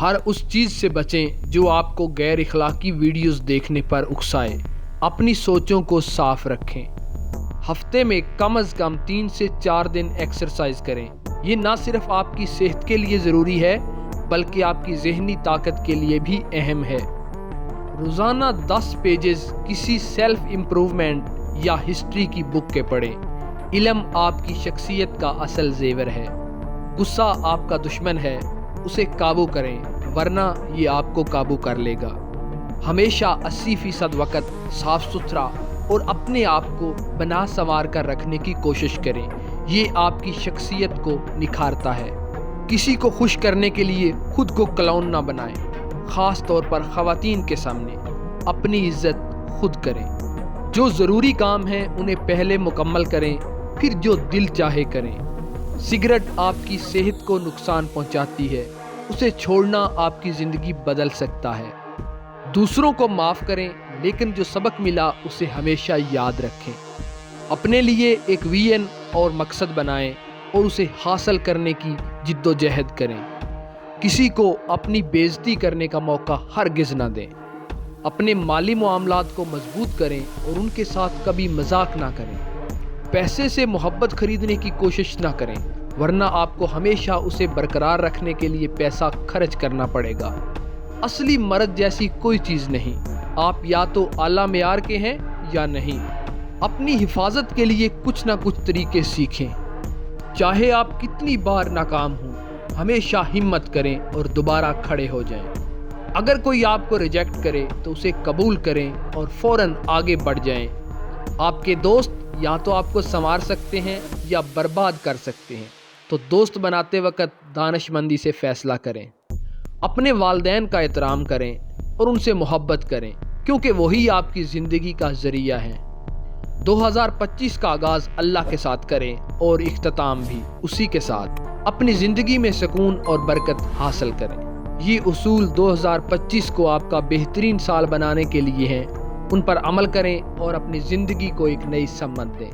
ہر اس چیز سے بچیں جو آپ کو غیر اخلاقی ویڈیوز دیکھنے پر اکسائے۔ اپنی سوچوں کو صاف رکھیں۔ ہفتے میں کم از کم 3 سے 4 دن ایکسرسائز کریں۔ یہ نہ صرف آپ کی صحت کے لیے ضروری ہے بلکہ آپ کی ذہنی طاقت کے لیے بھی اہم ہے۔ روزانہ 10 پیجز کسی سیلف امپروومنٹ یا ہسٹری کی بک کے پڑھیں۔ علم آپ کی شخصیت کا اصل زیور ہے۔ غصہ آپ کا دشمن ہے، اسے قابو کریں ورنہ یہ آپ کو قابو کر لے گا۔ ہمیشہ 80% وقت صاف ستھرا اور اپنے آپ کو بنا سنوار کر رکھنے کی کوشش کریں۔ یہ آپ کی شخصیت کو نکھارتا ہے۔ کسی کو خوش کرنے کے لیے خود کو کلاؤن نہ بنائیں، خاص طور پر خواتین کے سامنے۔ اپنی عزت خود کریں۔ جو ضروری کام ہیں انہیں پہلے مکمل کریں، پھر جو دل چاہے کریں۔ سگریٹ آپ کی صحت کو نقصان پہنچاتی ہے، اسے چھوڑنا آپ کی زندگی بدل سکتا ہے۔ دوسروں کو معاف کریں لیکن جو سبق ملا اسے ہمیشہ یاد رکھیں۔ اپنے لیے ایک ویژن اور مقصد بنائیں اور اسے حاصل کرنے کی جد و جہد کریں۔ کسی کو اپنی بےعزتی کرنے کا موقع ہرگز نہ دیں۔ اپنے مالی معاملات کو مضبوط کریں اور ان کے ساتھ کبھی مذاق نہ کریں۔ پیسے سے محبت خریدنے کی کوشش نہ کریں ورنہ آپ کو ہمیشہ اسے برقرار رکھنے کے لیے پیسہ خرچ کرنا پڑے گا۔ اصلی مرد جیسی کوئی چیز نہیں، آپ یا تو اعلیٰ معیار کے ہیں یا نہیں۔ اپنی حفاظت کے لیے کچھ نہ کچھ طریقے سیکھیں۔ چاہے آپ کتنی بار ناکام ہوں، ہمیشہ ہمت کریں اور دوبارہ کھڑے ہو جائیں۔ اگر کوئی آپ کو ریجیکٹ کرے تو اسے قبول کریں اور فوراً آگے بڑھ جائیں۔ آپ کے دوست یا تو آپ کو سنوار سکتے ہیں یا برباد کر سکتے ہیں، تو دوست بناتے وقت دانش مندی سے فیصلہ کریں۔ اپنے والدین کا احترام کریں اور ان سے محبت کریں کیونکہ وہی آپ کی زندگی کا ذریعہ ہیں۔ 2025 کا آغاز اللہ کے ساتھ کریں اور اختتام بھی اسی کے ساتھ۔ اپنی زندگی میں سکون اور برکت حاصل کریں۔ یہ اصول 2025 کو آپ کا بہترین سال بنانے کے لیے ہیں۔ ان پر عمل کریں اور اپنی زندگی کو ایک نئی سمت دیں۔